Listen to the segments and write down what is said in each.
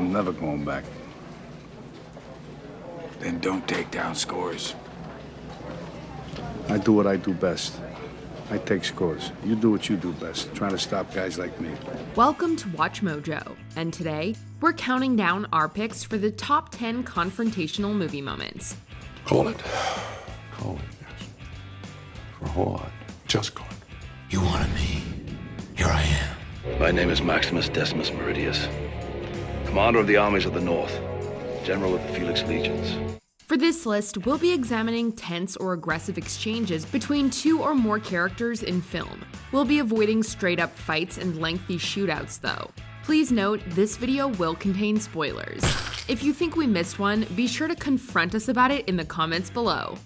I'm never going back. Then don't take down scores. I do what I do best. I take scores. You do what you do best, trying to stop guys like me. Welcome to Watch Mojo, and today we're counting down our picks for the top 10 confrontational movie moments. Call it. Call it, yes. For a whole lot. Just call it. You wanted me. Here I am. My name is Maximus Decimus Meridius, commander of the armies of the North, general of the Felix Legions. For this list, we'll be examining tense or aggressive exchanges between two or more characters in film. We'll be avoiding straight-up fights and lengthy shootouts, though. Please note, this video will contain spoilers. If you think we missed one, be sure to confront us about it in the comments below.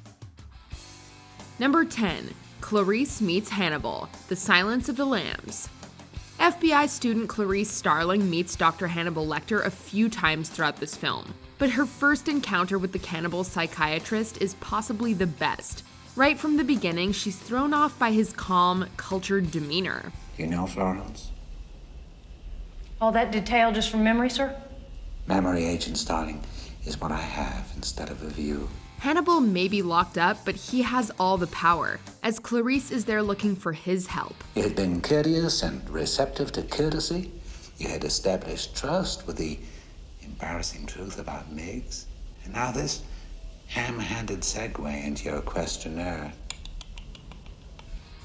Number 10. Clarice meets Hannibal, The Silence of the Lambs. FBI student Clarice Starling meets Dr. Hannibal Lecter a few times throughout this film, but her first encounter with the cannibal psychiatrist is possibly the best. Right from the beginning, she's thrown off by his calm, cultured demeanor. You know Florence? All that detail just from memory, sir? Memory, Agent Starling, is what I have instead of a view. Hannibal may be locked up, but he has all the power, as Clarice is there looking for his help. You had been courteous and receptive to courtesy. You had established trust with the embarrassing truth about Miggs. And now this ham-handed segue into your questionnaire.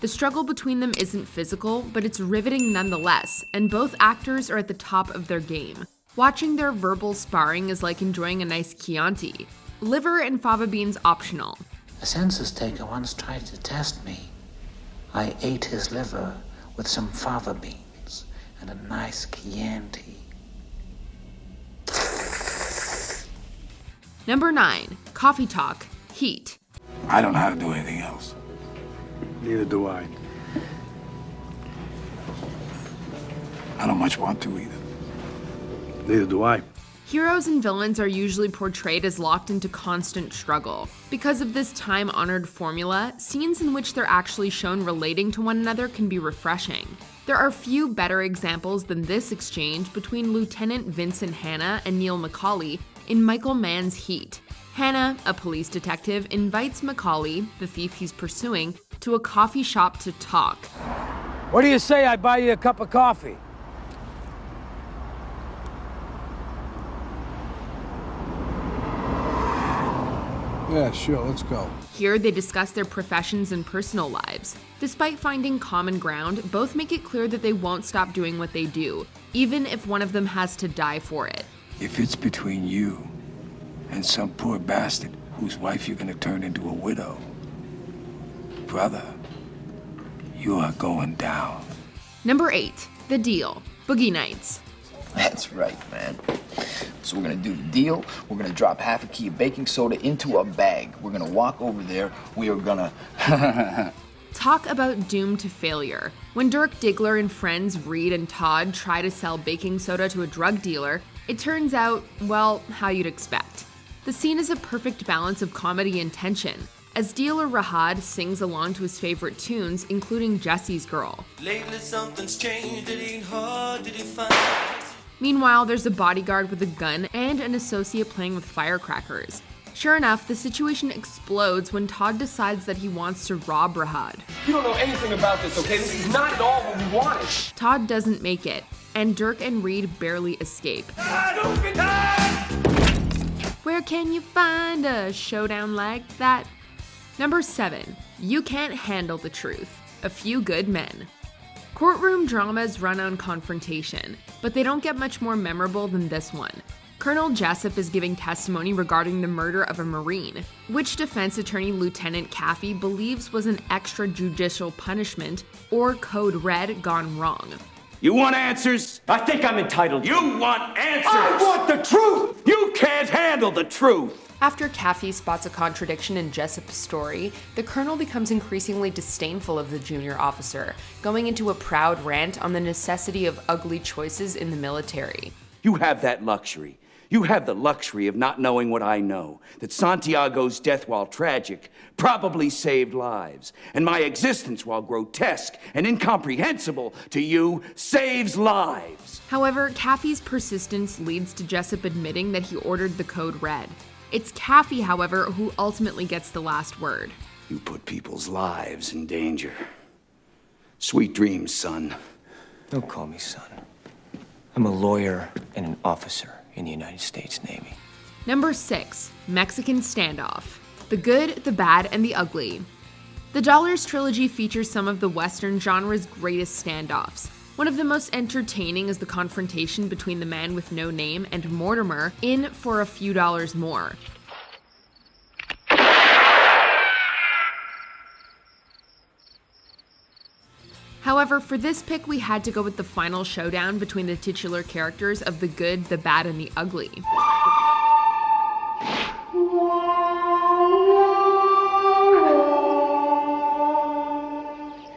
The struggle between them isn't physical, but it's riveting nonetheless, and both actors are at the top of their game. Watching their verbal sparring is like enjoying a nice Chianti. Liver and fava beans optional. A census taker once tried to test me. I ate his liver with some fava beans and a nice Chianti. Number 9. Coffee Talk, Heat. I don't know how to do anything else. Neither do I. I don't much want to either. Neither do I. Heroes and villains are usually portrayed as locked into constant struggle. Because of this time-honored formula, scenes in which they're actually shown relating to one another can be refreshing. There are few better examples than this exchange between Lieutenant Vincent Hanna and Neil McCauley in Michael Mann's Heat. Hanna, a police detective, invites McCauley, the thief he's pursuing, to a coffee shop to talk. What do you say I buy you a cup of coffee? Yeah, sure, let's go. Here, they discuss their professions and personal lives. Despite finding common ground, both make it clear that they won't stop doing what they do, even if one of them has to die for it. If it's between you and some poor bastard whose wife you're gonna turn into a widow, brother, you are going down. Number 8. The Deal, Boogie Nights. That's right, man. So we're gonna do the deal. We're gonna drop half a key of baking soda into a bag. We're gonna walk over there. We are gonna... Talk about doomed to failure. When Dirk Diggler and friends Reed and Todd try to sell baking soda to a drug dealer, it turns out, well, how you'd expect. The scene is a perfect balance of comedy and tension, as dealer Rahad sings along to his favorite tunes, including Jesse's Girl. Lately something's changed, it ain't hard to define. Meanwhile, there's a bodyguard with a gun and an associate playing with firecrackers. Sure enough, the situation explodes when Todd decides that he wants to rob Rahad. You don't know anything about this, okay? This is not at all what we wanted. Todd doesn't make it, and Dirk and Reed barely escape. Where can you find a showdown like that? Number 7. You Can't Handle the Truth, A Few Good Men. Courtroom dramas run on confrontation, but they don't get much more memorable than this one. Colonel Jessup is giving testimony regarding the murder of a Marine, which defense attorney Lieutenant Caffey believes was an extrajudicial punishment or code red gone wrong. You want answers? I think I'm entitled. You want answers! I want the truth! You can't handle the truth! After Caffey spots a contradiction in Jessup's story, the colonel becomes increasingly disdainful of the junior officer, going into a proud rant on the necessity of ugly choices in the military. You have that luxury. You have the luxury of not knowing what I know, that Santiago's death, while tragic, probably saved lives, and my existence, while grotesque and incomprehensible to you, saves lives. However, Caffey's persistence leads to Jessup admitting that he ordered the code red. It's Caffey, however, who ultimately gets the last word. You put people's lives in danger. Sweet dreams, son. Don't call me son. I'm a lawyer and an officer in the United States Navy. Number 6, Mexican Standoff. The Good, the Bad, and the Ugly. The Dollars trilogy features some of the Western genre's greatest standoffs. One of the most entertaining is the confrontation between the man with no name and Mortimer in For a Few Dollars More. However, for this pick, we had to go with the final showdown between the titular characters of The Good, the Bad, and the Ugly.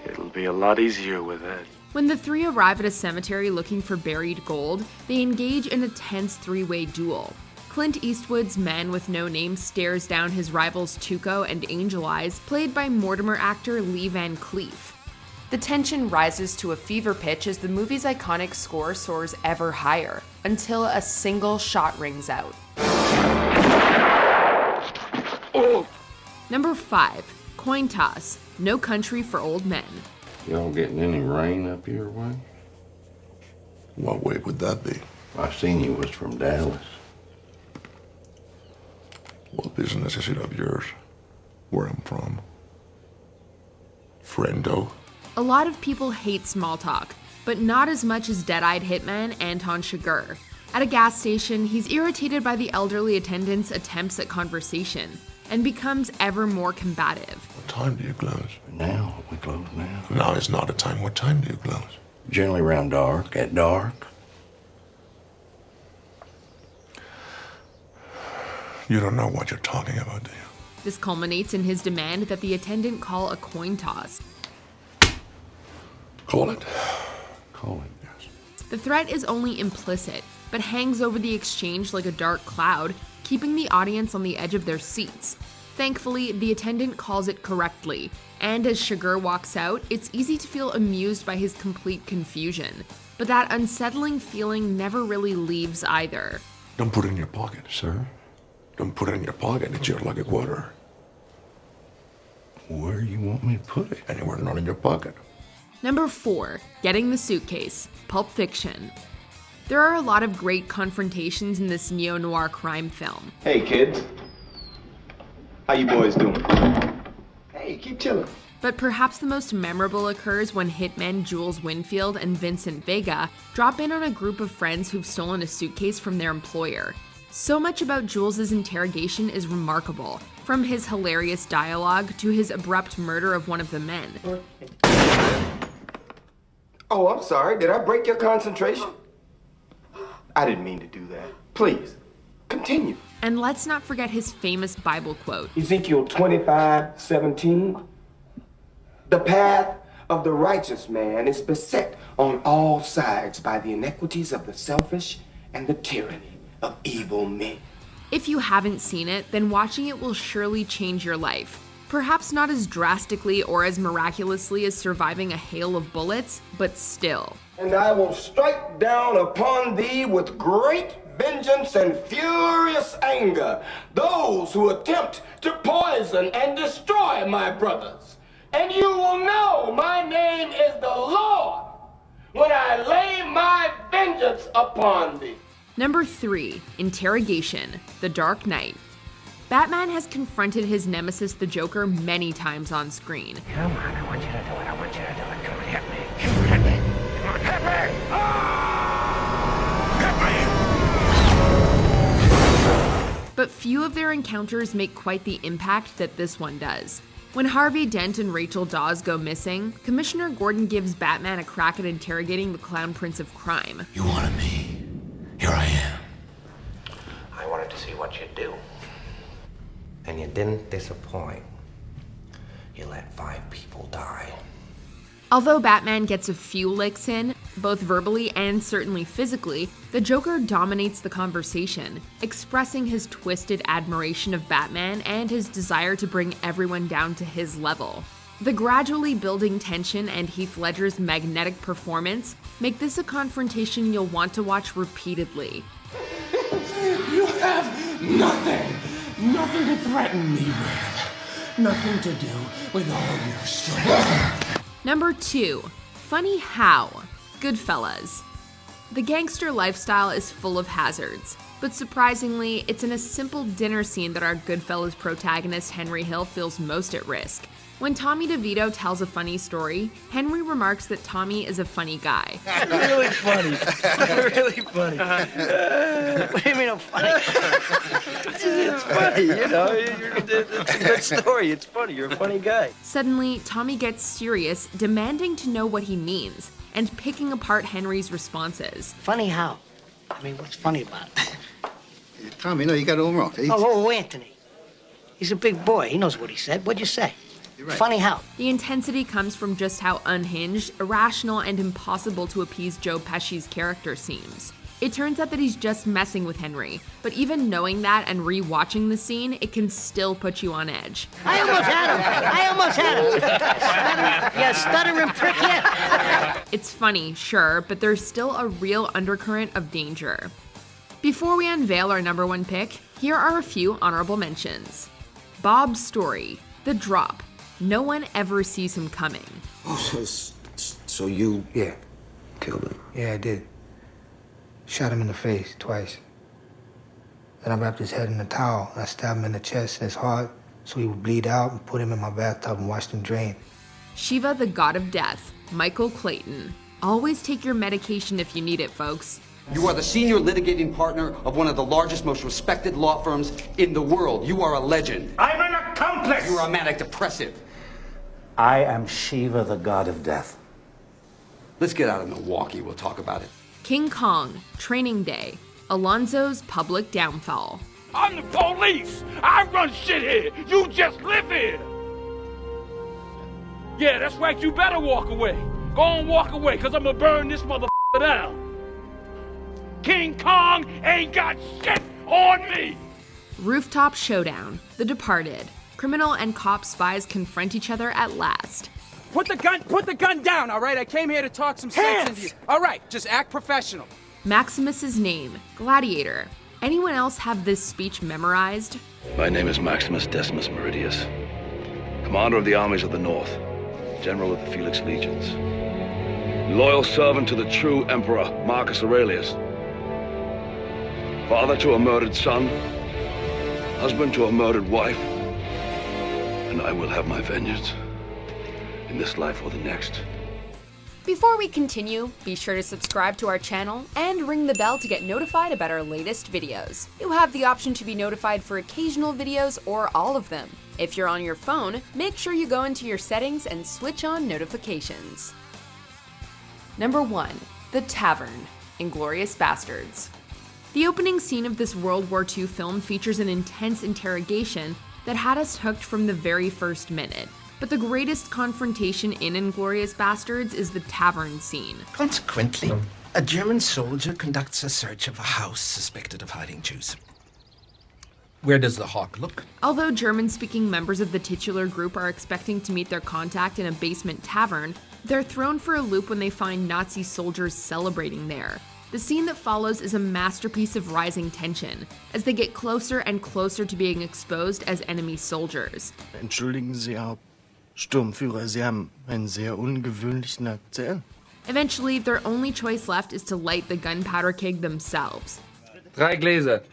It'll be a lot easier with that. When the three arrive at a cemetery looking for buried gold, they engage in a tense three-way duel. Clint Eastwood's man with no name stares down his rivals Tuco and Angel Eyes, played by Mortimer actor Lee Van Cleef. The tension rises to a fever pitch as the movie's iconic score soars ever higher, until a single shot rings out. Oh. Number 5, Coin Toss, No Country for Old Men. Y'all getting any rain up your way? What way would that be? I seen you was from Dallas. What business is it of yours? Where I'm from? Friendo? A lot of people hate small talk, but not as much as dead-eyed hitman Anton Chigurh. At a gas station, he's irritated by the elderly attendant's attempts at conversation, and becomes ever more combative. What time do you close? Now, we close now. Now is not a time. What time do you close? Generally around dark, at dark. You don't know what you're talking about, do you? This culminates in his demand that the attendant call a coin toss. Call it. Call it, yes. The threat is only implicit, but hangs over the exchange like a dark cloud, keeping the audience on the edge of their seats. Thankfully, the attendant calls it correctly, and as Chigurh walks out, it's easy to feel amused by his complete confusion. But that unsettling feeling never really leaves either. Don't put it in your pocket. Sir? Don't put it in your pocket. It's your lucky quarter. Where you want me to put it? Anywhere not in your pocket. Number 4, Getting the Suitcase, Pulp Fiction. There are a lot of great confrontations in this neo-noir crime film. Hey, kids. How you boys doing? Hey, keep chilling. But perhaps the most memorable occurs when hitmen Jules Winfield and Vincent Vega drop in on a group of friends who've stolen a suitcase from their employer. So much about Jules's interrogation is remarkable, from his hilarious dialogue to his abrupt murder of one of the men. Oh, I'm sorry. Did I break your concentration? I didn't mean to do that. Please, continue. And let's not forget his famous Bible quote. Ezekiel 25:17. The path of the righteous man is beset on all sides by the iniquities of the selfish and the tyranny of evil men. If you haven't seen it, then watching it will surely change your life. Perhaps not as drastically or as miraculously as surviving a hail of bullets, but still. And I will strike down upon thee with great vengeance and furious anger those who attempt to poison and destroy my brothers. And you will know my name is the Lord when I lay my vengeance upon thee. Number 3, Interrogation, The Dark Knight. Batman has confronted his nemesis the Joker many times on screen. Come on, I want you to do it. I want you to do it. Come on, hit me. Come on, hit me. Come on, hit me. Ah! Hit me. But few of their encounters make quite the impact that this one does. When Harvey Dent and Rachel Dawes go missing, Commissioner Gordon gives Batman a crack at interrogating the Clown Prince of Crime. You wanted me. Here I am. I wanted to see what you'd do. And you didn't disappoint. You let 5 people die. Although Batman gets a few licks in, Both verbally and certainly physically, the Joker dominates the conversation, expressing his twisted admiration of Batman and his desire to bring everyone down to his level. The gradually building tension and Heath Ledger's magnetic performance make this a confrontation you'll want to watch repeatedly. You have nothing to threaten me with. Nothing to do with all your strength. Number 2. Funny How? Goodfellas. The gangster lifestyle is full of hazards, but surprisingly, it's in a simple dinner scene that our Goodfellas protagonist Henry Hill feels most at risk. When Tommy DeVito tells a funny story, Henry remarks that Tommy is a funny guy. Really funny. Really funny. What do you mean I'm funny? It's funny, you know. It's a good story. It's funny. You're a funny guy. Suddenly, Tommy gets serious, demanding to know what he means, and picking apart Henry's responses. Funny how? I mean, what's funny about it? Tommy, no, you got it all wrong. Oh, Anthony. He's a big boy. He knows what he said. What'd you say? You're right. Funny how? The intensity comes from just how unhinged, irrational, and impossible to appease Joe Pesci's character seems. It turns out that he's just messing with Henry, but even knowing that and re-watching the scene, it can still put you on edge. I almost had him. You stuttering prick yet? It's funny, sure, but there's still a real undercurrent of danger. Before we unveil our number 1 pick, here are a few honorable mentions. Bob's story, The Drop. No one ever sees him coming. Oh, so you... Yeah. Killed him? Yeah, I did. Shot him in the face twice. Then I wrapped his head in a towel and I stabbed him in the chest and his heart so he would bleed out and put him in my bathtub and watched him drain. Shiva, the God of Death, Michael Clayton. Always take your medication if you need it, folks. You are the senior litigating partner of one of the largest, most respected law firms in the world. You are a legend. I'm an accomplice! You are a manic depressive. I am Shiva, the God of Death. Let's get out of Milwaukee. We'll talk about it. King Kong, Training Day, Alonzo's public downfall. I'm the police. I run shit here. You just live here. Yeah, that's right. You better walk away. Go on, walk away, because I'm going to burn this motherfucker down. King Kong ain't got shit on me. Rooftop Showdown, The Departed. Criminal and cop spies confront each other at last. Put the gun down, all right? I came here to talk some sense into you. All right, just act professional. Maximus's Name, Gladiator. Anyone else have this speech memorized? My name is Maximus Decimus Meridius, commander of the armies of the North, general of the Felix Legions, loyal servant to the true emperor, Marcus Aurelius, father to a murdered son, husband to a murdered wife, and I will have my vengeance in this life or the next. Before we continue, be sure to subscribe to our channel and ring the bell to get notified about our latest videos. You have the option to be notified for occasional videos or all of them. If you're on your phone, make sure you go into your settings and switch on notifications. Number 1. The Tavern, Inglourious Basterds. The opening scene of this World War II film features an intense interrogation that had us hooked from the very first minute. But the greatest confrontation in Inglourious Basterds is the tavern scene. Consequently, a German soldier conducts a search of a house suspected of hiding Jews. Where does the hawk look? Although German-speaking members of the titular group are expecting to meet their contact in a basement tavern, they're thrown for a loop when they find Nazi soldiers celebrating there. The scene that follows is a masterpiece of rising tension, as they get closer and closer to being exposed as enemy soldiers. Entschuldigen Sie, Herr Sturmführer, Sie haben einen sehr ungewöhnlichen Akzent. Eventually, their only choice left is to light the gunpowder keg themselves. 3 Gläser.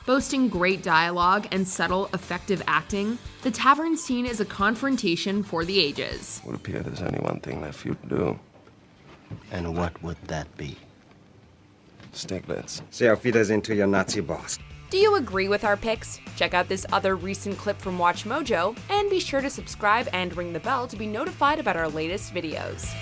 Boasting great dialogue and subtle, effective acting, the tavern scene is a confrontation for the ages. It would appear there's only one thing left for you to do. And what would that be? Stiglitz. Say auf Wiedersehen to your Nazi boss. Do you agree with our picks? Check out this other recent clip from WatchMojo, and be sure to subscribe and ring the bell to be notified about our latest videos.